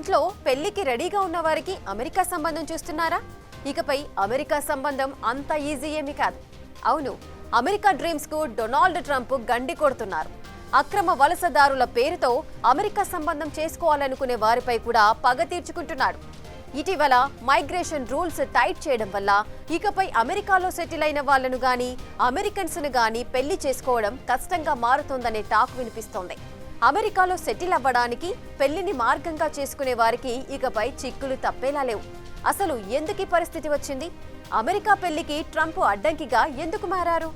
ఇంట్లో పెళ్లికి రెడీగా ఉన్న వారికి అమెరికా సంబంధం చూస్తున్నారా? ఇకపై అమెరికా సంబంధం అంత ఈజీ ఏమీ కాదు. అవును, అమెరికా డ్రీమ్స్ కు డొనాల్డ్ ట్రంప్ గండి కొడుతున్నారు. అక్రమ వలసదారుల పేరుతో అమెరికా సంబంధం చేసుకోవాలనుకునే వారిపై కూడా పగ తీర్చుకుంటున్నాడు. ఇటీవల మైగ్రేషన్ రూల్స్ టైట్ చేయడం వల్ల ఇకపై అమెరికాలో సెటిల్ అయిన వాళ్లను గాని అమెరికన్స్ ను గాని పెళ్లి చేసుకోవడం కష్టంగా మారుతోందనే టాక్ వినిపిస్తోంది. అమెరికాలో సెటిల్ అవ్వడానికి పెళ్లిని మార్గంగా చేసుకునే వారికి ఇకపై చిక్కులు తప్పేలా లేవు. అసలు ఎందుకు ఈ పరిస్థితి వచ్చింది? అమెరికా పెళ్లికి ట్రంప్ అడ్డంకిగా ఎందుకు మారారు?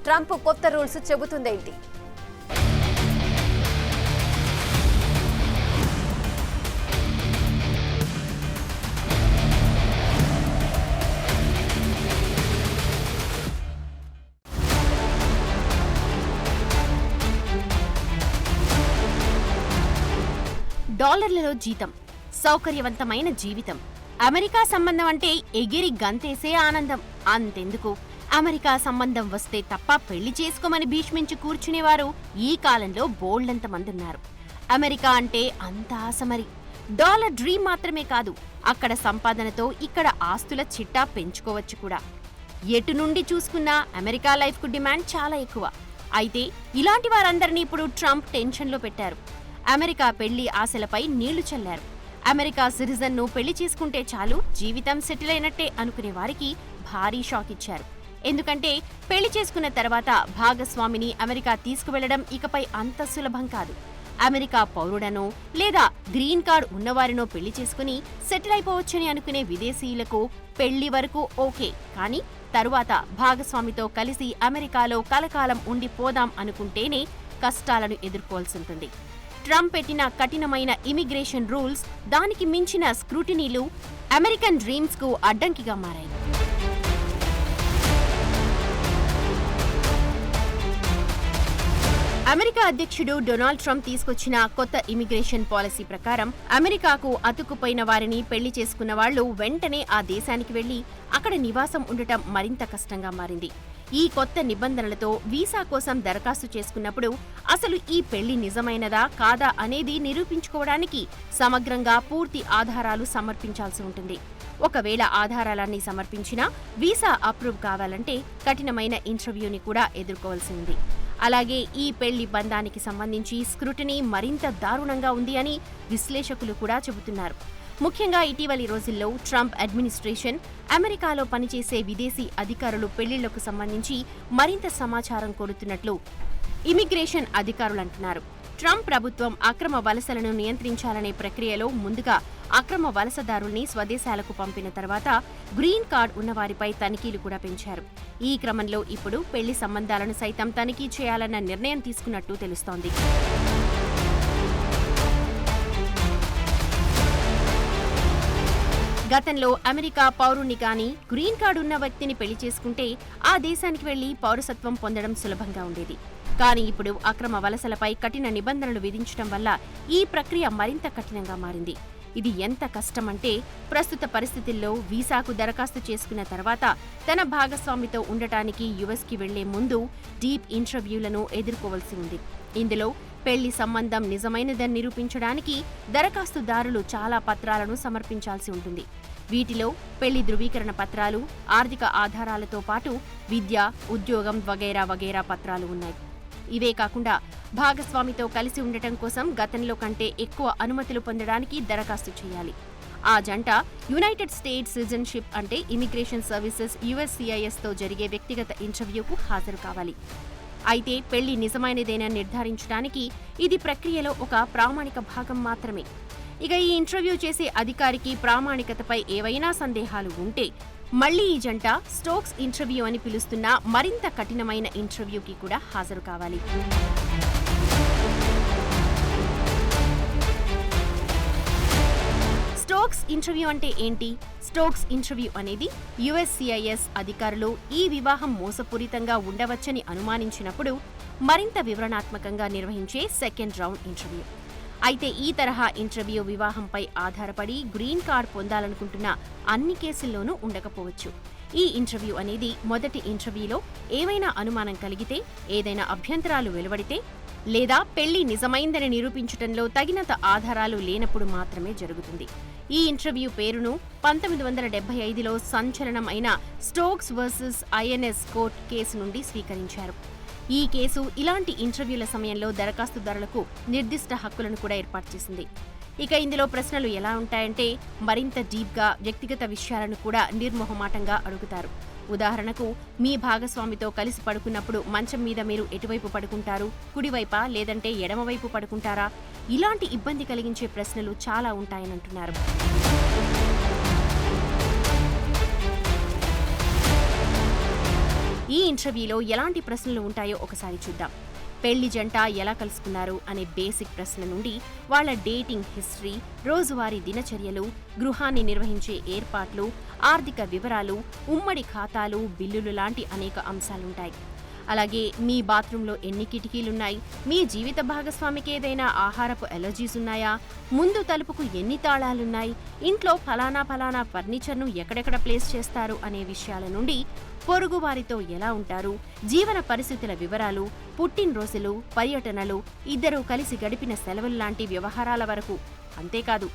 ట్రంప్ కొత్త రూల్స్ చెబుతుందేంటి? డాలర్లలో జీతం, సౌకర్యవంతమైన జీవితం. అమెరికా సంబంధం అంటే ఎగిరి గంతేసే ఆనందం. అంతెందుకు, అమెరికా సంబంధం వస్తే తప్ప పెళ్లి చేసుకోమని భీష్మించి కూర్చునేవారు ఈ కాలంలో బోల్డంత మందున్నారు. అమెరికా అంటే అంత ఆశమరి. డాలర్ డ్రీమ్ మాత్రమే కాదు, అక్కడ సంపాదనతో ఇక్కడ ఆస్తుల చిట్టా పెంచుకోవచ్చు కూడా. ఎటు నుండి చూసుకున్నా అమెరికా లైఫ్ కు డిమాండ్ చాలా ఎక్కువ. అయితే ఇలాంటి వారందరినీ ఇప్పుడు ట్రంప్ టెన్షన్లో పెట్టారు. అమెరికా పెళ్లి ఆశలపై నీళ్లు చల్లారు. అమెరికా సిటిజన్ ను పెళ్లి చేసుకుంటే చాలు జీవితం సెటిల్ అయినట్టే అనుకునే వారికి భారీ షాక్ ఇచ్చారు. ఎందుకంటే పెళ్లి చేసుకున్న తర్వాత భాగస్వామిని అమెరికా తీసుకువెళ్లడం ఇకపై అంత సులభం కాదు. అమెరికా పౌరుడనో లేదా గ్రీన్ కార్డ్ ఉన్నవారినో పెళ్లి చేసుకుని సెటిల్ అయిపోవచ్చని అనుకునే విదేశీయులకు పెళ్లి వరకు ఓకే, కానీ తరువాత భాగస్వామితో కలిసి అమెరికాలో కలకాలం ఉండిపోదాం అనుకుంటేనే కష్టాలను ఎదుర్కోవాల్సి ఉంటుంది. ట్రంప్ పెట్టిన కఠినమైన ఇమిగ్రేషన్ రూల్స్, దానికి మించిన స్క్రూటినీలు అమెరికన్ డ్రీమ్స్ కు అడ్డంకిగా మారాయి. అమెరికా అధ్యక్షుడు డొనాల్డ్ ట్రంప్ తీసుకొచ్చిన కొత్త ఇమిగ్రేషన్ పాలసీ ప్రకారం అమెరికాకు అతుక్కుపోయిన వారిని పెళ్లి చేసుకున్న వాళ్లు వెంటనే ఆ దేశానికి వెళ్లి అక్కడ నివాసం ఉండటం మరింత కష్టంగా మారింది. ఈ కొత్త నిబంధనలతో వీసా కోసం దరఖాస్తు చేసుకున్నప్పుడు అసలు ఈ పెళ్లి నిజమైనదా కాదా అనేది నిరూపించుకోవడానికి సమగ్రంగా పూర్తి ఆధారాలు సమర్పించాల్సి ఉంటుంది. ఒకవేళ ఆధారాలన్నీ సమర్పించినా వీసా అప్రూవ్ కావాలంటే కఠినమైన ఇంటర్వ్యూని కూడా ఎదుర్కోవాల్సి ఉంది. అలాగే ఈ పెళ్లి బంధానికి సంబంధించి స్క్రూటినీ మరింత దారుణంగా ఉంది అని విశ్లేషకులు కూడా చెబుతున్నారు. ముఖ్యంగా ఇటీవలి రోజుల్లో ట్రంప్ అడ్మినిస్ట్రేషన్ అమెరికాలో పనిచేసే విదేశీ అధికారులు పెళ్లిళ్లకు సంబంధించి మరింత సమాచారం కోరుతున్నట్లు ఇమిగ్రేషన్ అధికారులు అంటున్నారు. ట్రంప్ ప్రభుత్వం అక్రమ వలసలను నియంత్రించాలనే ప్రక్రియలో ముందుగా అక్రమ వలసదారుల్ని స్వదేశాలకు పంపిన తర్వాత గ్రీన్ కార్డ్ ఉన్నవారిపై తనిఖీలు కూడా పెంచారు. ఈ క్రమంలో ఇప్పుడు పెళ్లి సంబంధాలను సైతం తనిఖీ చేయాలన్న నిర్ణయం తీసుకున్నట్టు తెలుస్తోంది. గతంలో అమెరికా పౌరుణ్ణి గాని గ్రీన్ కార్డు ఉన్న వ్యక్తిని పెళ్లి చేసుకుంటే ఆ దేశానికి వెళ్లి పౌరసత్వం పొందడం సులభంగా ఉండేది. కానీ ఇప్పుడు అక్రమ వలసలపై కఠిన నిబంధనలు విధించడం వల్ల ఈ ప్రక్రియ మరింత కఠినంగా మారింది. ఇది ఎంత కష్టమంటే ప్రస్తుత పరిస్థితుల్లో వీసాకు దరఖాస్తు చేసుకున్న తర్వాత తన భాగస్వామితో ఉండటానికి యుఎస్కి వెళ్లే ముందు డీప్ ఇంటర్వ్యూలను ఎదుర్కోవాల్సి ఉంది. ఇందులో పెళ్లి సంబంధం నిజమైనదని నిరూపించడానికి దరఖాస్తుదారులు చాలా పత్రాలను సమర్పించాల్సి ఉంటుంది. వీటిలో పెళ్లి ధృవీకరణ పత్రాలు, ఆర్థిక ఆధారాలతో పాటు విద్య, ఉద్యోగం వగైరా వగైరా పత్రాలు ఉన్నాయి. ఇవే కాకుండా భాగస్వామితో కలిసి ఉండటం కోసం గతంలో కంటే ఎక్కువ అనుమతులు పొందడానికి దరఖాస్తు చేయాలి. ఆ జంట యునైటెడ్ స్టేట్స్ సిటిజన్షిప్ అంటే ఇమిగ్రేషన్ సర్వీసెస్ USCISతో జరిగే వ్యక్తిగత ఇంటర్వ్యూకు హాజరు కావాలి. అయితే పెళ్లి నిజమైనదేనని నిర్ధారించడానికి ఇది ప్రక్రియలో ఒక ప్రామాణిక భాగం మాత్రమే. ఇక ఈ ఇంటర్వ్యూ చేసే అధికారికి ప్రామాణికతపై ఏవైనా సందేహాలు ఉంటే మళ్లీ ఈ జంట స్టోక్స్ ఇంటర్వ్యూ అని పిలుస్తున్న మరింత కఠినమైన ఇంటర్వ్యూకి కూడా హాజరు కావాలి. స్టోక్స్ ఇంటర్వ్యూ అంటే ఏంటి? స్టోక్స్ ఇంటర్వ్యూ అనేది USCIS అధికారులు ఈ వివాహం మోసపూరితంగా ఉండవచ్చని అనుమానించినప్పుడు మరింత వివరణాత్మకంగా నిర్వహించే సెకండ్ రౌండ్ ఇంటర్వ్యూ. అయితే ఈ తరహా ఇంటర్వ్యూ వివాహంపై ఆధారపడి గ్రీన్ కార్డ్ పొందాలనుకుంటున్న అన్ని కేసుల్లోనూ ఉండకపోవచ్చు. ఈ ఇంటర్వ్యూ అనేది మొదటి ఇంటర్వ్యూలో ఏవైనా అనుమానం కలిగితే, ఏదైనా అభ్యంతరాలు వెలువడితే లేదా పెళ్లి నిజమైందని నిరూపించటంలో తగినంత ఆధారాలు లేనప్పుడు మాత్రమే జరుగుతుంది. ఈ ఇంటర్వ్యూ పేరును 1975లో సంచలనం అయిన Stokes versus INS court case నుండి స్వీకరించారు. ఈ కేసు ఇలాంటి ఇంటర్వ్యూల సమయంలో దరఖాస్తుదారులకు నిర్దిష్ట హక్కులను కూడా ఏర్పాటు చేసింది. ఇక ఇందులో ప్రశ్నలు ఎలా ఉంటాయంటే మరింత డీప్గా వ్యక్తిగత విషయాలను కూడా నిర్మోహమాటంగా అడుగుతారు. ఉదాహరణకు, మీ భాగస్వామితో కలిసి పడుకున్నప్పుడు మంచం మీద మీరు ఎటువైపు పడుకుంటారు, కుడివైపా లేదంటే ఎడమవైపు పడుకుంటారా? ఇలాంటి ఇబ్బంది కలిగించే ప్రశ్నలు చాలా ఉంటాయని అంటున్నారు. ఈ ఇంటర్వ్యూలో ఎలాంటి ప్రశ్నలు ఉంటాయో ఒకసారి చూద్దాం. పెళ్లి జంట ఎలా కలుసుకున్నారు అనే బేసిక్ ప్రశ్న నుండి వాళ్ళ డేటింగ్ హిస్టరీ, రోజువారీ దినచర్యలు, గృహాన్ని నిర్వహించే ఏర్పాట్లు, ఆర్థిక వివరాలు, ఉమ్మడి ఖాతాలు, బిల్లులు లాంటి అనేక అంశాలుంటాయి. అలాగే మీ బాత్రూంలో ఎన్ని కిటికీలున్నాయి, మీ జీవిత భాగస్వామికి ఏదైనా ఆహారపు ఎలర్జీస్ ఉన్నాయా, ముందు తలుపుకు ఎన్ని తాళాలున్నాయి, ఇంట్లో ఫలానా ఫర్నిచర్ను ఎక్కడెక్కడ ప్లేస్ చేస్తారు అనే విషయాల నుండి పొరుగు వారితో ఎలా ఉంటారు, జీవన పరిస్థితుల వివరాలు, పుట్టినరోజులు, పర్యటనలు, ఇద్దరూ కలిసి గడిపిన సెలవులు లాంటి వ్యవహారాల వరకు. అంతేకాదు,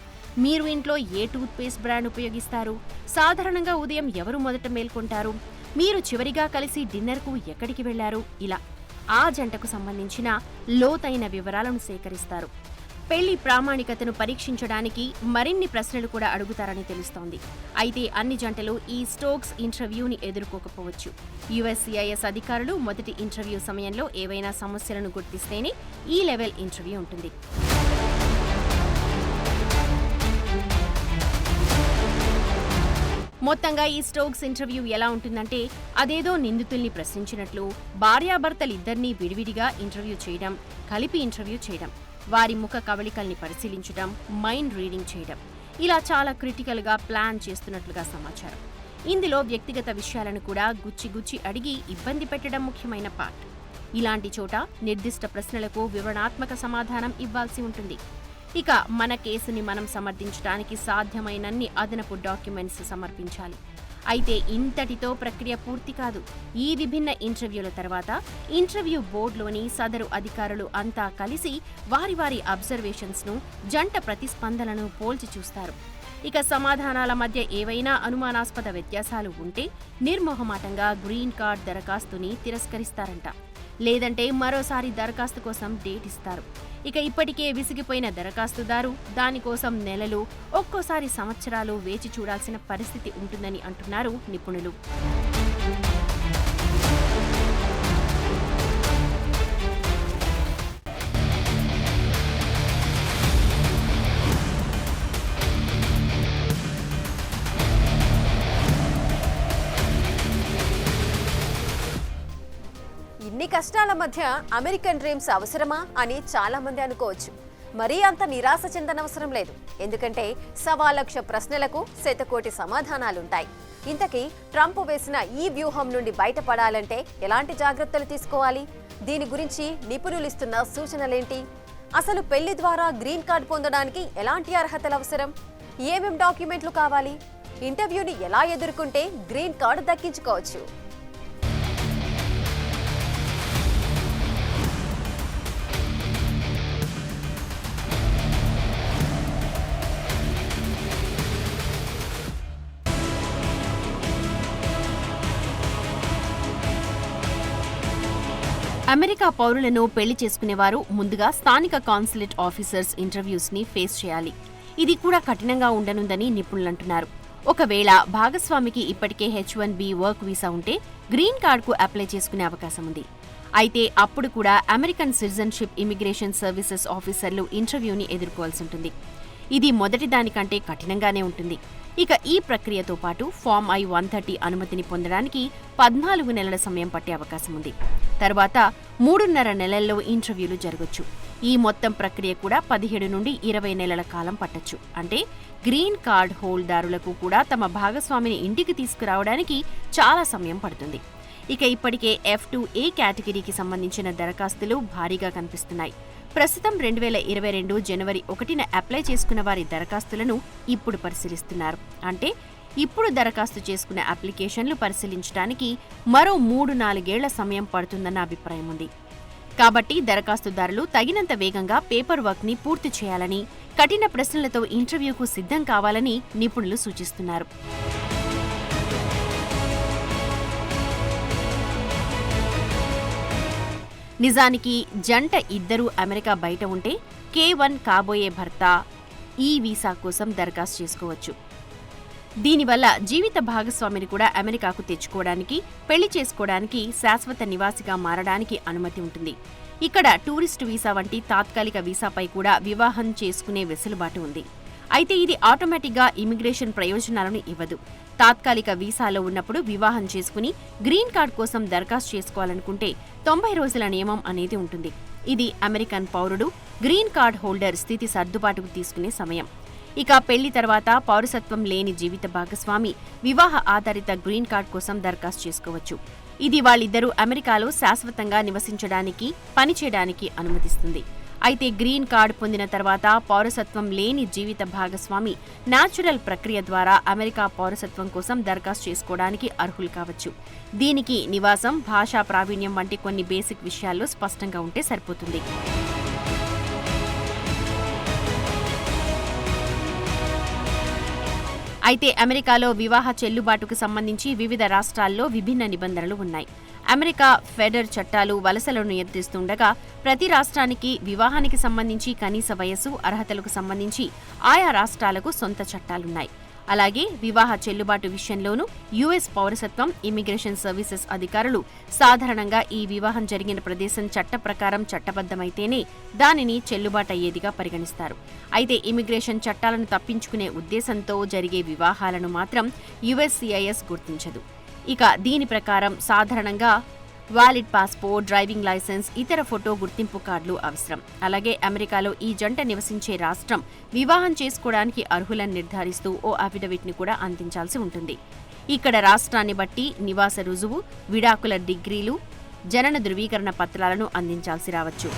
మీరు ఇంట్లో ఏ టూత్ పేస్ట్ బ్రాండ్ ఉపయోగిస్తారు, సాధారణంగా ఉదయం ఎవరు మొదట మేల్కొంటారు, మీరు చివరిగా కలిసి డిన్నర్కు ఎక్కడికి వెళ్లారు, ఇలా ఆ జంటకు సంబంధించిన లోతైన వివరాలను సేకరిస్తారు. పెళ్లి ప్రామాణికతను పరీక్షించడానికి మరిన్ని ప్రశ్నలు కూడా అడుగుతారని తెలుస్తోంది. అయితే అన్ని జంటలు ఈ స్టోక్స్ ఇంటర్వ్యూని ఎదుర్కోకపోవచ్చు. USCIS అధికారులు మొదటి ఇంటర్వ్యూ సమయంలో ఏవైనా సమస్యలను గుర్తిస్తేనే ఈ లెవెల్ ఇంటర్వ్యూ ఉంటుంది. మొత్తంగా ఈ స్టోక్స్ ఇంటర్వ్యూ ఎలా ఉంటుందంటే అదేదో నిందితుల్ని ప్రశ్నించినట్లు భార్యాభర్తలిద్దరినీ విడివిడిగా ఇంటర్వ్యూ చేయడం, కలిపి ఇంటర్వ్యూ చేయడం, వారి ముఖ కవళికల్ని పరిశీలించడం, మైండ్ రీడింగ్ చేయడం, ఇలా చాలా క్రిటికల్గా ప్లాన్ చేస్తున్నట్లుగా సమాచారం. ఇందులో వ్యక్తిగత విషయాలను కూడా గుచ్చి అడిగి ఇబ్బంది పెట్టడం ముఖ్యమైన పార్ట్. ఇలాంటి చోట నిర్దిష్ట ప్రశ్నలకు వివరణాత్మక సమాధానం ఇవ్వాల్సి ఉంటుంది. ఇక మన కేసుని మనం సమర్థించడానికి సాధ్యమైనన్ని అదనపు డాక్యుమెంట్స్ సమర్పించాలి. అయితే ఇంతటితో ప్రక్రియ పూర్తి కాదు. ఈ విభిన్న ఇంటర్వ్యూల తర్వాత ఇంటర్వ్యూ బోర్డులోని సదరు అధికారులు అంతా కలిసి వారి అబ్జర్వేషన్స్ను, జంట ప్రతిస్పందనను పోల్చి చూస్తారు. ఇక సమాధానాల మధ్య ఏవైనా అనుమానాస్పద వ్యత్యాసాలు ఉంటే నిర్మోహమాటంగా గ్రీన్ కార్డ్ దరఖాస్తుని తిరస్కరిస్తారంట. లేదంటే మరోసారి దరఖాస్తు కోసం డేట్ ఇస్తారు. ఇక ఇప్పటికే విసిగిపోయిన దరఖాస్తుదారు దానికోసం నెలలు, ఒక్కోసారి సంవత్సరాలు వేచి చూడాల్సిన పరిస్థితి ఉంటుందని అంటున్నారు నిపుణులు. ఇన్ని కష్టాల మధ్య అమెరికన్ డ్రీమ్స్ అవసరమా అని చాలా మంది అనుకోవచ్చు. మరీ అంత నిరాశ చెందనవసరం లేదు. ఎందుకంటే 1,00,000 ప్రశ్నలకు 1,000,000 సమాధానాలుంటాయి. ఇంతకీ ట్రంప్ వేసిన ఈ వ్యూహం నుండి బయటపడాలంటే ఎలాంటి జాగ్రత్తలు తీసుకోవాలి? దీని గురించి నిపుణులు ఇస్తున్న సూచనలేంటి? అసలు పెళ్లి ద్వారా గ్రీన్ కార్డ్ పొందడానికి ఎలాంటి అర్హతలు అవసరం? ఏమేం డాక్యుమెంట్లు కావాలి? ఇంటర్వ్యూని ఎలా ఎదుర్కొంటే గ్రీన్ కార్డ్ దక్కించుకోవచ్చు? అమెరికా పౌరులను పెళ్లి చేసుకునేవారు ముందుగా స్థానిక కాన్సులేట్ ఆఫీసర్స్ ఇంటర్వ్యూస్ ని ఫేస్ చేయాలి. ఇది కూడా కఠినంగా ఉండనుందని నిపుణులంటున్నారు. ఒకవేళ భాగస్వామికి ఇప్పటికే H-1B వర్క్ వీసా ఉంటే గ్రీన్ కార్డుకు అప్లై చేసుకునే అవకాశం ఉంది. అయితే అప్పుడు కూడా అమెరికన్ సిటిజన్షిప్ ఇమిగ్రేషన్ సర్వీసెస్ ఆఫీసర్లు ఇంటర్వ్యూని ఎదుర్కోవాల్సి ఉంటుంది. ఇది మొదటి దానికంటే కఠినంగానే ఉంటుంది. ఇక ఈ ప్రక్రియతో పాటు ఫామ్ I-130 అనుమతిని పొందడానికి 14 నెలల సమయం పట్టే అవకాశం ఉంది. తర్వాత 3.5 నెలల్లో ఇంటర్వ్యూలు జరగొచ్చు. ఈ మొత్తం ప్రక్రియ కూడా 17 నుండి 20 నెలల కాలం పట్టొచ్చు. అంటే గ్రీన్ కార్డ్ హోల్డర్లకు కూడా తమ భాగస్వామిని ఇంటికి తీసుకురావడానికి చాలా సమయం పడుతుంది. ఇక ఇప్పటికే F-2A కేటగిరీకి సంబంధించిన దరఖాస్తులు భారీగా కనిపిస్తున్నాయి. ప్రస్తుతం 2022 జనవరి 1న అప్లై చేసుకున్న వారి దరఖాస్తులను ఇప్పుడు పరిశీలిస్తున్నారు. అంటే ఇప్పుడు దరఖాస్తు చేసుకున్న అప్లికేషన్లు పరిశీలించడానికి మరో 3-4 ఏళ్ల సమయం పడుతుందన్న అభిప్రాయం ఉంది. కాబట్టి దరఖాస్తుదారులు తగినంత వేగంగా పేపర్ వర్క్ ని పూర్తి చేయాలని, కఠిన ప్రశ్నలతో ఇంటర్వ్యూకు సిద్ధం కావాలని నిపుణులు సూచిస్తున్నారు. నిజానికి జంట ఇద్దరూ అమెరికా బయట ఉంటే K1 కాబోయే భర్త ఈ వీసా కోసం దరఖాస్తు చేసుకోవచ్చు. దీనివల్ల జీవిత భాగస్వామిని కూడా అమెరికాకు తెచ్చుకోవడానికి, పెళ్లి చేసుకోవడానికి, శాశ్వత నివాసిగా మారడానికి అనుమతి ఉంటుంది. ఇక్కడ టూరిస్టు వీసా వంటి తాత్కాలిక వీసాపై కూడా వివాహం చేసుకునే వెసులుబాటు ఉంది. అయితే ఇది ఆటోమేటిక్గా ఇమిగ్రేషన్ ప్రయోజనాలను ఇవ్వదు. తాత్కాలిక వీసాలో ఉన్నప్పుడు వివాహం చేసుకుని గ్రీన్ కార్డ్ కోసం దరఖాస్తు చేసుకోవాలనుకుంటే 90 రోజుల నియమం అనేది ఉంటుంది. ఇది అమెరికన్ పౌరుడు, గ్రీన్ కార్డ్ హోల్డర్ స్థితి సర్దుబాటుకు తీసుకునే సమయం. ఇక పెళ్లి తర్వాత పౌరసత్వం లేని జీవిత భాగస్వామి వివాహ ఆధారిత గ్రీన్ కార్డ్ కోసం దరఖాస్తు చేసుకోవచ్చు. ఇది వాళ్ళిద్దరూ అమెరికాలో శాశ్వతంగా నివసించడానికి, పనిచేయడానికి అనుమతిస్తుంది. అయితే గ్రీన్ కార్డు పొందిన తర్వాత పౌరసత్వం లేని జీవిత భాగస్వామి న్యాచురల్ ప్రక్రియ ద్వారా అమెరికా పౌరసత్వం కోసం దరఖాస్తు చేసుకోవడానికి అర్హులు కావచ్చు. దీనికి నివాసం, భాషా ప్రావీణ్యం వంటి కొన్ని బేసిక్ విషయాల్లో స్పష్టంగా ఉంటే సరిపోతుంది. అయితే అమెరికాలో వివాహ చెల్లుబాటుకు సంబంధించి వివిధ రాష్ట్రాల్లో విభిన్న నిబంధనలు ఉన్నాయి. అమెరికా ఫెడరల్ చట్టాలు వలసలను నియంత్రిస్తుండగా ప్రతి రాష్ట్రానికి వివాహానికి సంబంధించి కనీస వయస్సు, అర్హతలకు సంబంధించి ఆయా రాష్ట్రాలకు సొంత చట్టాలున్నాయి. అలాగే వివాహ చెల్లుబాటు విషయంలోనూ యుఎస్ పౌరసత్వం, ఇమిగ్రేషన్ సర్వీసెస్ అధికారులు సాధారణంగా ఈ వివాహం జరిగిన ప్రదేశం చట్ట ప్రకారం చట్టబద్ధమైతేనే దానిని చెల్లుబాటయ్యేదిగా పరిగణిస్తారు. అయితే ఇమిగ్రేషన్ చట్టాలను తప్పించుకునే ఉద్దేశంతో జరిగే వివాహాలను మాత్రం యుఎస్సిఐఎస్ గుర్తించదు. ఇక దీని ప్రకారం సాధారణంగా వ్యాలిడ్ పాస్పోర్ట్, డ్రైవింగ్ లైసెన్స్, ఇతర ఫోటో గుర్తింపు కార్డులు అవసరం. అలాగే అమెరికాలో ఈ జంట నివసించే రాష్ట్రం వివాహం చేసుకోవడానికి అర్హులను నిర్ధారిస్తూ ఓ అఫిడవిట్ని కూడా అందించాల్సి ఉంటుంది. ఇక్కడ రాష్ట్రాన్ని బట్టి నివాస రుజువు, విడాకుల డిగ్రీలు, జనన ధృవీకరణ పత్రాలను అందించాల్సి రావచ్చు.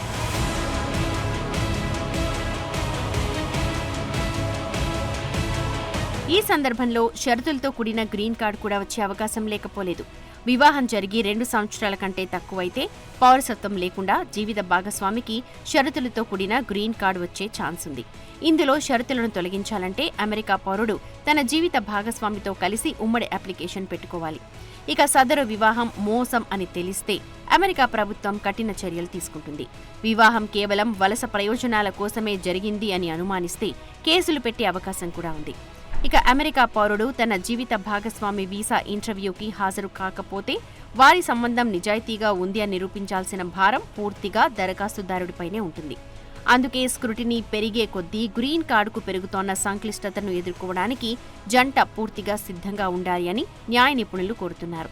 ఈ సందర్భంలో షరతులతో కూడిన గ్రీన్ కార్డు కూడా వచ్చే అవకాశం లేకపోలేదు. వివాహం జరిగి 2 సంవత్సరాల కంటే తక్కువైతే పౌరసత్వం లేకుండా జీవిత భాగస్వామికి షరతులతో కూడిన గ్రీన్ కార్డు వచ్చే ఛాన్స్ ఉంది. ఇందులో షరతులను తొలగించాలంటే అమెరికా పౌరుడు తన జీవిత భాగస్వామితో కలిసి ఉమ్మడి అప్లికేషన్ పెట్టుకోవాలి. ఇక సదరు వివాహం మోసం అని తెలిస్తే అమెరికా ప్రభుత్వం కఠిన చర్యలు తీసుకుంటుంది. వివాహం కేవలం వలస ప్రయోజనాల కోసమే జరిగింది అని అనుమానిస్తే కేసులు పెట్టే అవకాశం కూడా ఉంది. ఇక అమెరికా పౌరుడు తన జీవిత భాగస్వామి వీసా ఇంటర్వ్యూకి హాజరు కాకపోతే వారి సంబంధం నిజాయితీగా ఉంది అని నిరూపించాల్సిన భారం పూర్తిగా దరఖాస్తుదారుడిపైనే ఉంటుంది. అందుకే స్క్రూటినీ పెరిగే కొద్దీ గ్రీన్ కార్డుకు పెరుగుతోన్న సంక్లిష్టతను ఎదుర్కోవడానికి జంట పూర్తిగా సిద్ధంగా ఉండాలి అని న్యాయ నిపుణులు కోరుతున్నారు.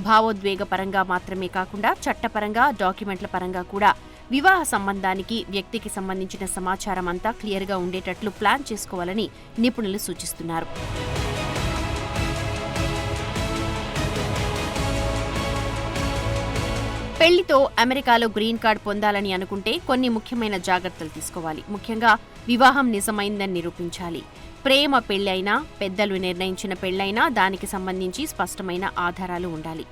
భావోద్వేగ పరంగా మాత్రమే కాకుండా చట్టపరంగా, డాక్యుమెంట్ల పరంగా కూడా వివాహ సంబంధానికి, వ్యక్తికి సంబంధించిన సమాచారం అంతా క్లియర్గా ఉండేటట్లు ప్లాన్ చేసుకోవాలని నిపుణులు సూచిస్తున్నారు. పెళ్లితో అమెరికాలో గ్రీన్ కార్డ్ పొందాలని అనుకుంటే కొన్ని ముఖ్యమైన జాగ్రత్తలు తీసుకోవాలి. ముఖ్యంగా వివాహం నిజమైందని నిరూపించాలి. ప్రేమ పెళ్లైనా, పెద్దలు నిర్ణయించిన పెళ్లైనా దానికి సంబంధించి స్పష్టమైన ఆధారాలు ఉండాలి.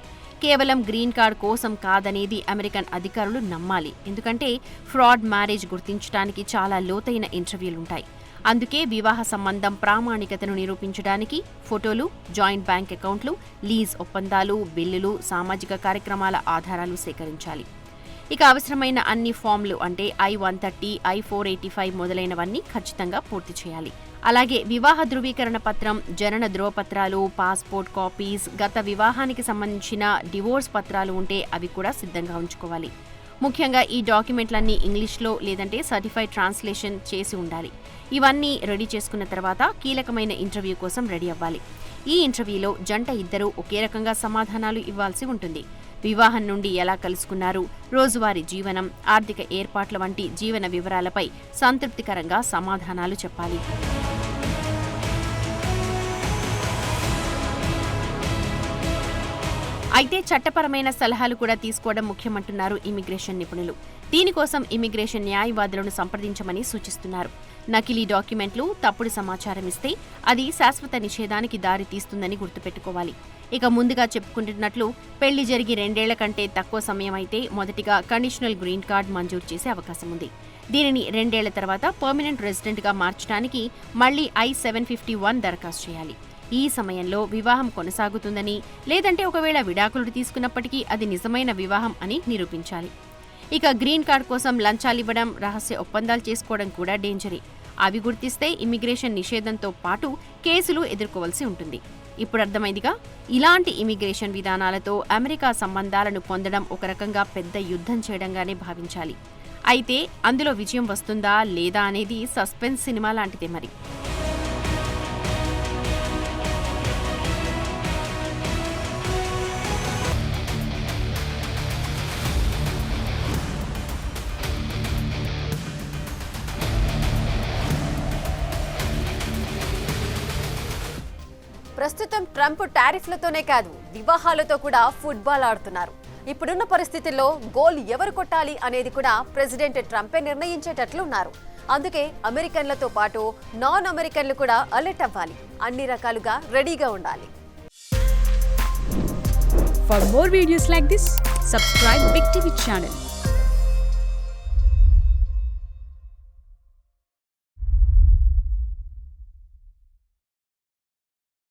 కేవలం గ్రీన్ కార్డ్ కోసం కాదనేది అమెరికన్ అధికారులు నమ్మాలి. ఎందుకంటే ఫ్రాడ్ మ్యారేజ్ గుర్తించడానికి చాలా లోతైన ఇంటర్వ్యూలుంటాయి. అందుకే వివాహ సంబంధం ప్రామాణికతను నిరూపించడానికి ఫోటోలు, జాయింట్ బ్యాంక్ అకౌంట్లు, లీజ్ ఒప్పందాలు, బిల్లులు, సామాజిక కార్యక్రమాల ఆధారాలు సేకరించాలి. ఇక అవసరమైన అన్ని ఫామ్లు అంటే I-130, I-485 మొదలైనవన్నీ ఖచ్చితంగా పూర్తి చేయాలి. అలాగే వివాహ ధృవీకరణ పత్రం, జనన ధృవపత్రాలు, పాస్పోర్ట్ కాపీస్, గత వివాహానికి సంబంధించిన డివోర్స్ పత్రాలు ఉంటే అవి కూడా సిద్ధంగా ఉంచుకోవాలి. ముఖ్యంగా ఈ డాక్యుమెంట్లన్నీ ఇంగ్లీష్లో లేదంటే సర్టిఫైడ్ ట్రాన్స్లేషన్ చేసి ఉండాలి. ఇవన్నీ రెడీ చేసుకున్న తర్వాత కీలకమైన ఇంటర్వ్యూ కోసం రెడీ అవ్వాలి. ఈ ఇంటర్వ్యూలో జంట ఇద్దరూ ఒకే రకంగా సమాధానాలు ఇవ్వాల్సి ఉంటుంది. వివాహం నుండి ఎలా కలుసుకున్నారు, రోజువారీ జీవనం, ఆర్థిక ఏర్పాట్ల వంటి జీవన వివరాలపై సంతృప్తికరంగా సమాధానాలు చెప్పాలి. అయితే చట్టపరమైన సలహాలు కూడా తీసుకోవడం ముఖ్యమంటున్నారు ఇమిగ్రేషన్ నిపుణులు. దీనికోసం ఇమిగ్రేషన్ న్యాయవాదులను సంప్రదించమని సూచిస్తున్నారు. నకిలీ డాక్యుమెంట్లు, తప్పుడు సమాచారం ఇస్తే అది శాశ్వత నిషేధానికి దారి తీస్తుందని గుర్తుపెట్టుకోవాలి. ఇక ముందుగా చెప్పుకుంటున్నట్లు పెళ్లి జరిగి 2 ఏళ్ల కంటే తక్కువ సమయం అయితే మొదటిగా కండిషనల్ గ్రీన్ కార్డ్ మంజూరు చేసే అవకాశం ఉంది. దీనిని 2 ఏళ్ల తర్వాత పర్మనెంట్ రెసిడెంట్గా మార్చడానికి మళ్లీ I-751 దరఖాస్తు చేయాలి. ఈ సమయంలో వివాహం కొనసాగుతుందని, లేదంటే ఒకవేళ విడాకులు తీసుకున్నప్పటికీ అది నిజమైన వివాహం అని నిరూపించాలి. ఇక గ్రీన్ కార్డ్ కోసం లంచాలివ్వడం, రహస్య ఒప్పందాలు చేసుకోవడం కూడా డేంజరే. అవి గుర్తిస్తే ఇమిగ్రేషన్ నిషేధంతో పాటు కేసులు ఎదుర్కోవాల్సి ఉంటుంది. ఇప్పుడు అర్థమైందిగా, ఇలాంటి ఇమిగ్రేషన్ విధానాలతో అమెరికా సంబంధాలను పొందడం ఒక రకంగా పెద్ద యుద్ధం చేయడంగానే భావించాలి. అయితే అందులో విజయం వస్తుందా లేదా అనేది సస్పెన్స్ సినిమా లాంటిదే మరి. ప్రస్తుతం ట్రంప్ టారిఫ్లతోనే కాదు, వివాహాలతో కూడా ఫుట్బాల్ ఆడుతున్నారు. ఇప్పుడున్న పరిస్థితుల్లో గోల్ ఎవరు కొట్టాలి అనేది కూడా ప్రెసిడెంట్ ట్రంపే నిర్ణయించేటట్లున్నారు. అందుకే అమెరికన్లతో పాటు నాన్ అమెరికన్లు కూడా అలర్ట్ అవ్వాలి, అన్ని రకాలుగా రెడీగా ఉండాలి. For more videos like this, subscribe Big TV channel.